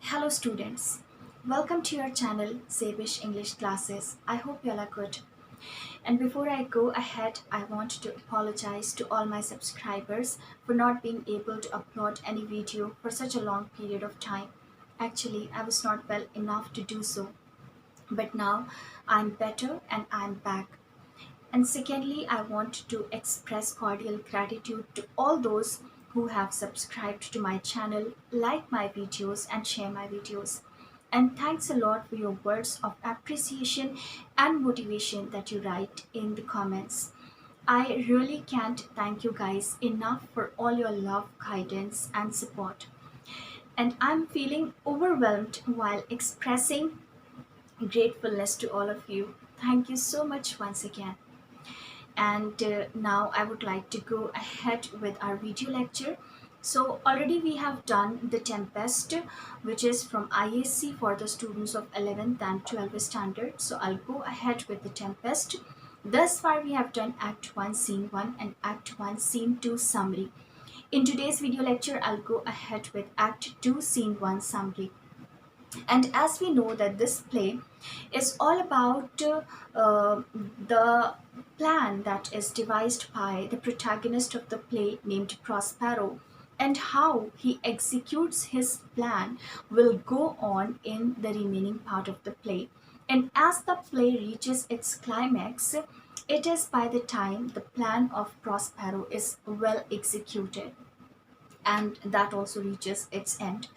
Hello students, welcome to your channel Zebish English Classes. I hope you all are good. And before I go ahead, I want to apologize to all my subscribers for not being able to upload any video for such a long period of time. Actually, I was not well enough to do so, but now I'm better and I'm back. And secondly, I want to express cordial gratitude to all those who have subscribed to my channel, like my videos, and share my videos. And thanks a lot for your words of appreciation and motivation that you write in the comments. I really can't thank you guys enough for all your love, guidance, and support. And I'm feeling overwhelmed while expressing gratefulness to all of you. Thank you so much once again. And now I would like to go ahead with our video lecture. So already we have done the Tempest, which is from ISC for the students of 11th and 12th standard. So I'll go ahead with the Tempest. Thus far we have done Act 1 Scene 1 and Act 1 Scene 2 summary. In today's video lecture I'll go ahead with Act 2 Scene 1 summary. And as we know that this play is all about the plan that is devised by the protagonist of the play named Prospero, and how he executes his plan will go on in the remaining part of the play. And as the play reaches its climax, it is by the time the plan of Prospero is well executed, and that also reaches its end.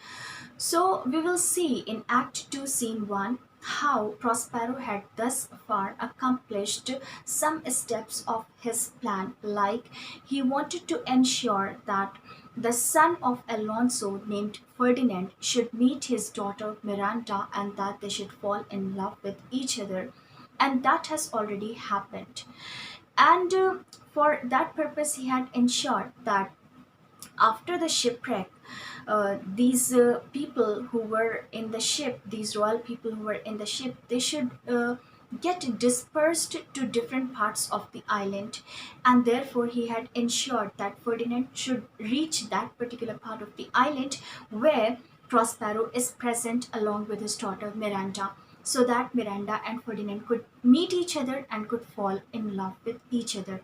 So we will see in Act 2 Scene 1 how Prospero had thus far accomplished some steps of his plan, like he wanted to ensure that the son of Alonso named Ferdinand should meet his daughter Miranda and that they should fall in love with each other, and that has already happened. And for that purpose he had ensured that after the shipwreck, these people who were in the ship, these royal people who were in the ship, they should get dispersed to different parts of the island, and therefore he had ensured that Ferdinand should reach that particular part of the island where Prospero is present along with his daughter Miranda, so that Miranda and Ferdinand could meet each other and could fall in love with each other.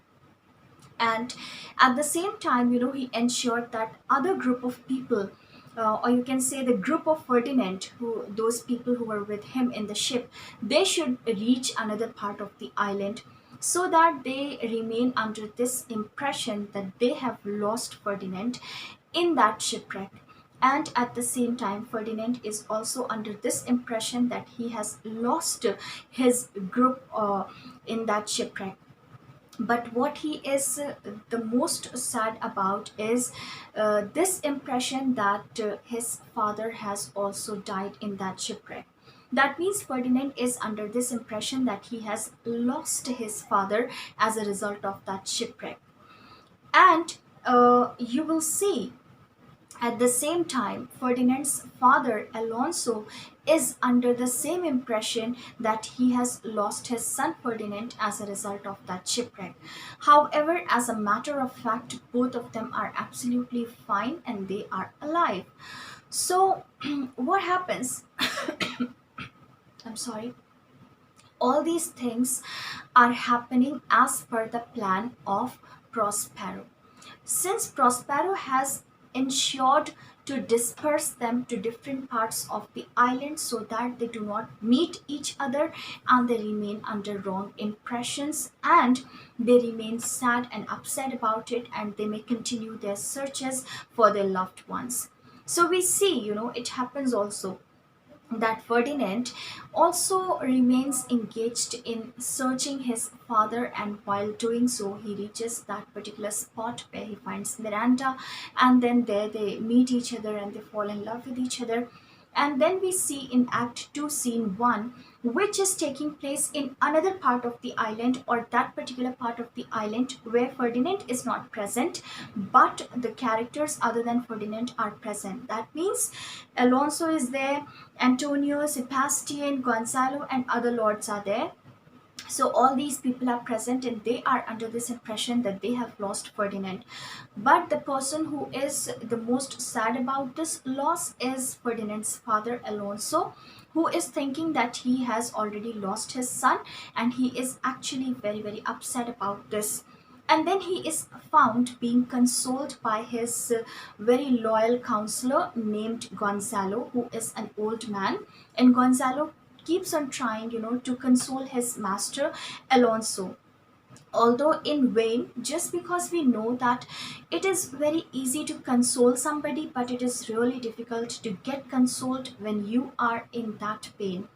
And at the same time, he ensured that other group of people, or you can say the group of Ferdinand, who those people who were with him in the ship, they should reach another part of the island, so that they remain under this impression that they have lost Ferdinand in that shipwreck. And at the same time, Ferdinand is also under this impression that he has lost his group in that shipwreck. But what he is the most sad about is this impression that his father has also died in that shipwreck. That means Ferdinand is under this impression that he has lost his father as a result of that shipwreck. And you will see at the same time, Ferdinand's father, Alonso, is under the same impression that he has lost his son Ferdinand as a result of that shipwreck. However, as a matter of fact, both of them are absolutely fine and they are alive. So, what happens? I'm sorry. All these things are happening as per the plan of Prospero. Since Prospero has ensured to disperse them to different parts of the island so that they do not meet each other and they remain under wrong impressions, and they remain sad and upset about it, and they may continue their searches for their loved ones. So we see, it happens also that Ferdinand also remains engaged in searching his father, and while doing so, he reaches that particular spot where he finds Miranda, and then there they meet each other and they fall in love with each other. And then we see in Act 2, Scene 1, which is taking place in another part of the island, or that particular part of the island where Ferdinand is not present, but the characters other than Ferdinand are present. That means Alonso is there, Antonio, Sebastian, Gonzalo, and other lords are there. So all these people are present and they are under this impression that they have lost Ferdinand. But the person who is the most sad about this loss is Ferdinand's father, Alonso, who is thinking that he has already lost his son, and he is actually very, very upset about this. And then he is found being consoled by his very loyal counselor named Gonzalo, who is an old man. And Gonzalo keeps on trying, to console his master, Alonso, although in vain, just because we know that it is very easy to console somebody, but it is really difficult to get consoled when you are in that pain.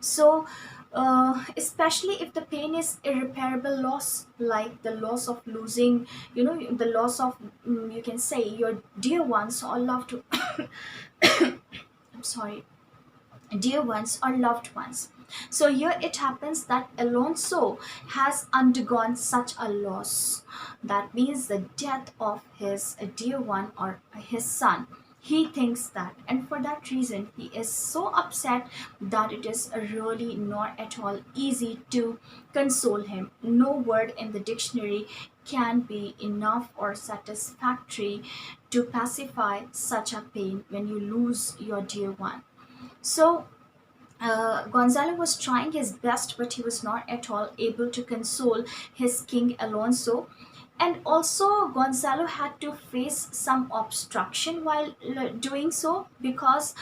So especially if the pain is irreparable loss, like the loss of losing, the loss of, you can say, your dear ones or loved I'm sorry, dear ones or loved ones. So here it happens that Alonso has undergone such a loss. That means the death of his dear one or his son. He thinks that, and for that reason, he is so upset that it is really not at all easy to console him. No word in the dictionary can be enough or satisfactory to pacify such a pain when you lose your dear one. So Gonzalo was trying his best, but he was not at all able to console his king Alonso. And also, Gonzalo had to face some obstruction while doing so, because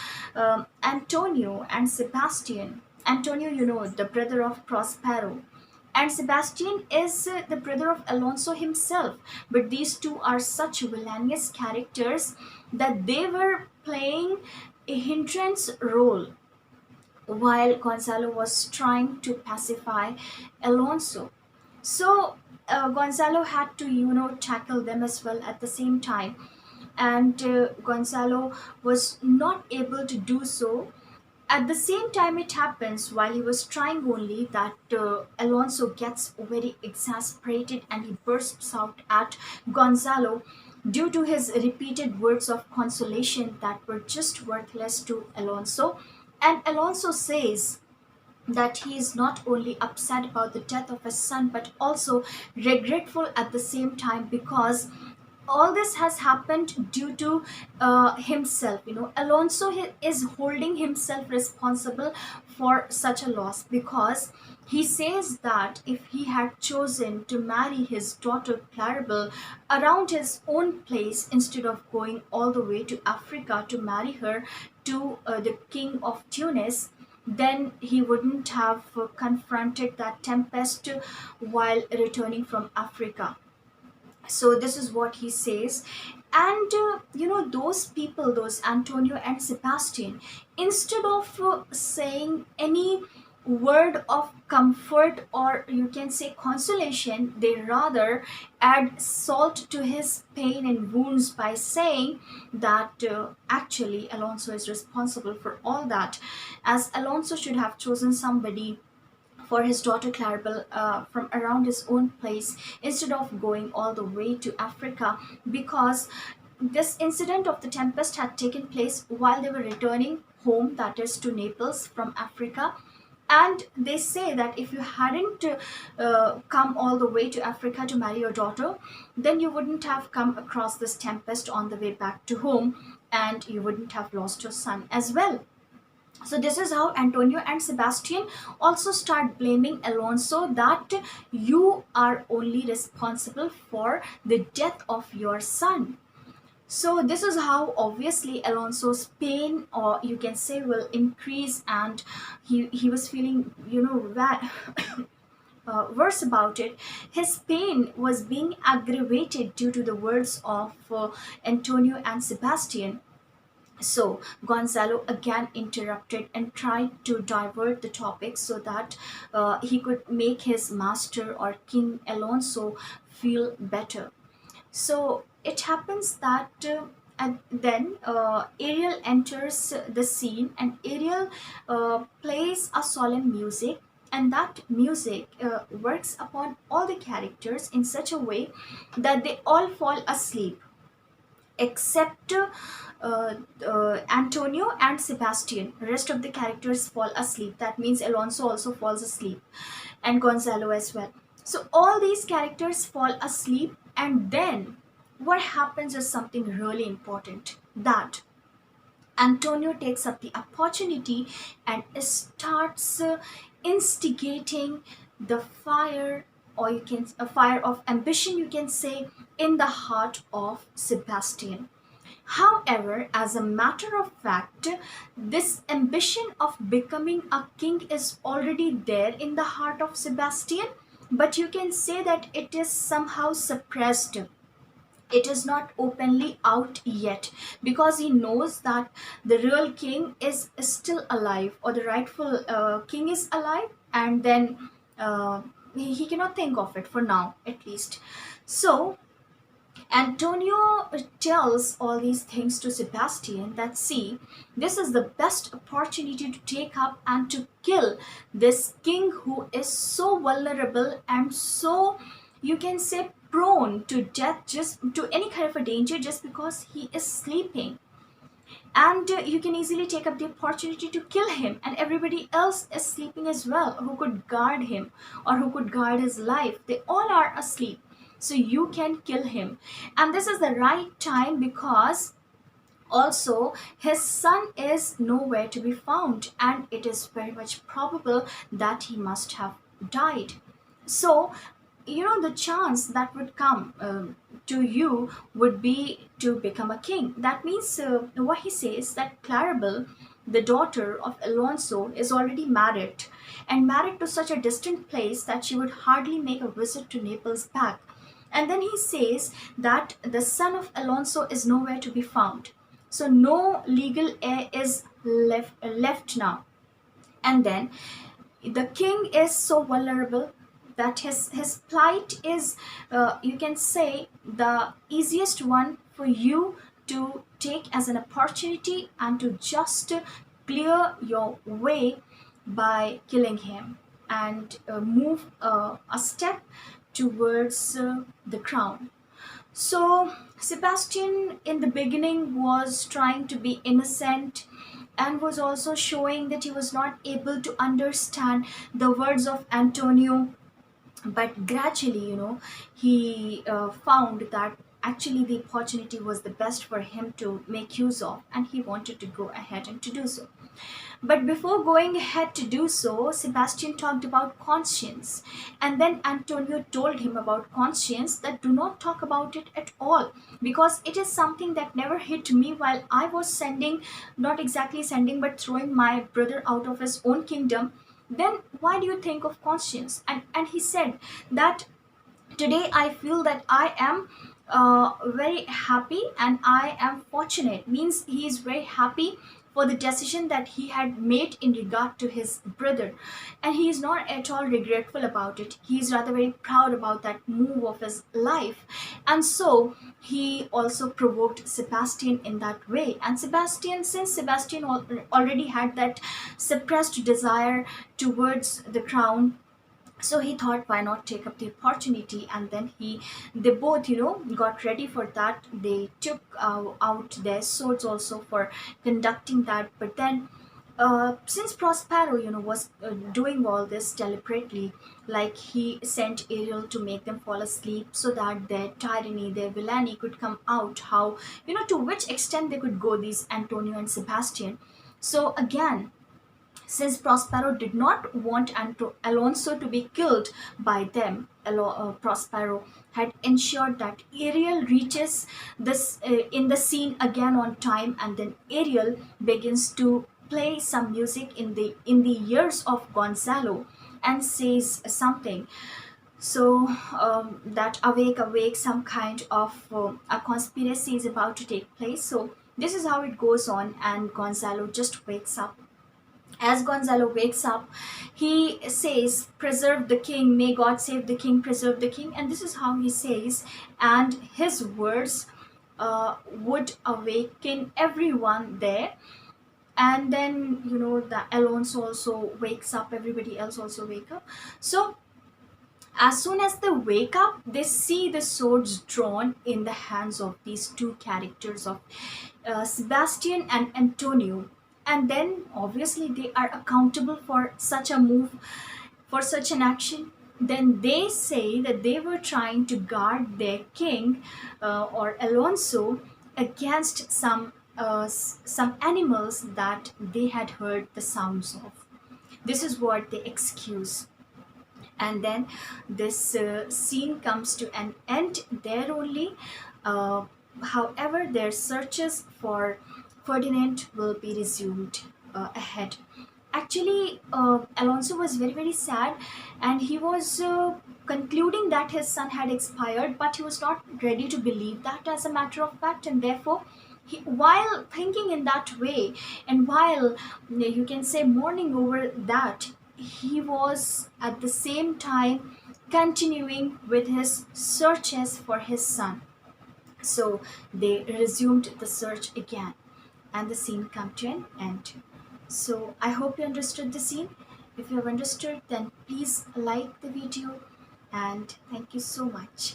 Antonio and Sebastian, Antonio, the brother of Prospero, and Sebastian is the brother of Alonso himself. But these two are such villainous characters that they were playing a hindrance role while Gonzalo was trying to pacify Alonso. So Gonzalo had to, tackle them as well at the same time. And Gonzalo was not able to do so. At the same time, it happens while he was trying only that Alonso gets very exasperated and he bursts out at Gonzalo due to his repeated words of consolation that were just worthless to Alonso. And Alonso says that he is not only upset about the death of his son but also regretful at the same time, because all this has happened due to himself. Alonso is holding himself responsible for such a loss, because he says that if he had chosen to marry his daughter Claribel around his own place instead of going all the way to Africa to marry her to the king of Tunis, then he wouldn't have confronted that tempest while returning from Africa. So this is what he says. And those people, those Antonio and Sebastian, instead of saying any word of comfort or you can say consolation, they rather add salt to his pain and wounds by saying that actually Alonso is responsible for all that, as Alonso should have chosen somebody for his daughter Claribel from around his own place instead of going all the way to Africa, because this incident of the tempest had taken place while they were returning home, that is to Naples from Africa. And they say that if you hadn't come all the way to Africa to marry your daughter, then you wouldn't have come across this tempest on the way back to home, and you wouldn't have lost your son as well. So this is how Antonio and Sebastian also start blaming Alonso that you are only responsible for the death of your son. So this is how obviously Alonso's pain, or you can say, will increase, and he was feeling, worse about it. His pain was being aggravated due to the words of Antonio and Sebastian. So Gonzalo again interrupted and tried to divert the topic so that he could make his master or King Alonso feel better. So it happens that and then Ariel enters the scene, and Ariel plays a solemn music, and that music works upon all the characters in such a way that they all fall asleep except Antonio and Sebastian. Rest of the characters fall asleep. That means Alonso also falls asleep, and Gonzalo as well. So all these characters fall asleep, and then what happens is something really important, that Antonio takes up the opportunity and starts instigating the fire, or you can a fire of ambition, you can say, in the heart of Sebastian. However, as a matter of fact, this ambition of becoming a king is already there in the heart of Sebastian, but you can say that it is somehow suppressed. It is not openly out yet, because he knows that the real king is still alive, or the rightful king is alive, and then he cannot think of it for now, at least. So Antonio tells all these things to Sebastian, that see, this is the best opportunity to take up and to kill this king who is so vulnerable and so, you can say, prone to death, just to any kind of a danger, just because he is sleeping. And you can easily take up the opportunity to kill him, and everybody else is sleeping as well, who could guard him or who could guard his life. They all are asleep, so you can kill him. And this is the right time, because also his son is nowhere to be found, and it is very much probable that he must have died. So the chance that would come to you would be to become a king. That means what he says, that Clarabel, the daughter of Alonso, is already married, and married to such a distant place that she would hardly make a visit to Naples back. And then he says that the son of Alonso is nowhere to be found, so no legal heir is left now. And then the king is so vulnerable that his plight is, you can say, the easiest one for you to take as an opportunity and to just clear your way by killing him, and move a step towards the crown. So Sebastian in the beginning was trying to be innocent, and was also showing that he was not able to understand the words of Antonio. But gradually, he found that actually the opportunity was the best for him to make use of, and he wanted to go ahead and to do so. But before going ahead to do so, Sebastian talked about conscience. And then Antonio told him about conscience, that do not talk about it at all, because it is something that never hit me while I was sending, not exactly sending, but throwing my brother out of his own kingdom. Then why do you think of conscience? And he said that today I feel that I am very happy and I am fortunate. Means he is very happy for the decision that he had made in regard to his brother, and he is not at all regretful about it. He is rather very proud about that move of his life. And so he also provoked Sebastian in that way. And Sebastian, since Sebastian already had that suppressed desire towards the crown, so he thought, why not take up the opportunity? And then they both got ready for that. They took out their swords also for conducting that. But then since Prospero was doing all this deliberately, like he sent Ariel to make them fall asleep so that their tyranny, their villainy could come out, how to which extent they could go, these Antonio and Sebastian. So again, since Prospero did not want Alonso to be killed by them, Prospero had ensured that Ariel reaches this in the scene again on time, and then Ariel begins to play some music in the ears of Gonzalo, and says something. So that awake, awake, some kind of a conspiracy is about to take place. So this is how it goes on, and Gonzalo just wakes up. As Gonzalo wakes up, he says, preserve the king, may God save the king, preserve the king. And this is how he says, and his words would awaken everyone there. And then, the Alonso also wakes up, everybody else also wake up. So As soon as they wake up, they see the swords drawn in the hands of these two characters of Sebastian and Antonio. And then obviously they are accountable for such a move, for such an action. Then they say that they were trying to guard their king, or Alonso, against some animals that they had heard the sounds of. This is what they excuse. And then this scene comes to an end there only. uh, However, their searches for Ferdinand will be resumed ahead. Actually, Alonso was very very sad, and he was concluding that his son had expired, but he was not ready to believe that as a matter of fact. And therefore while thinking in that way, and while you can say mourning over that, he was at the same time continuing with his searches for his son. So they resumed the search again, and the scene come to an end. So I hope you understood the scene. If you have understood, then please like the video, and thank you so much.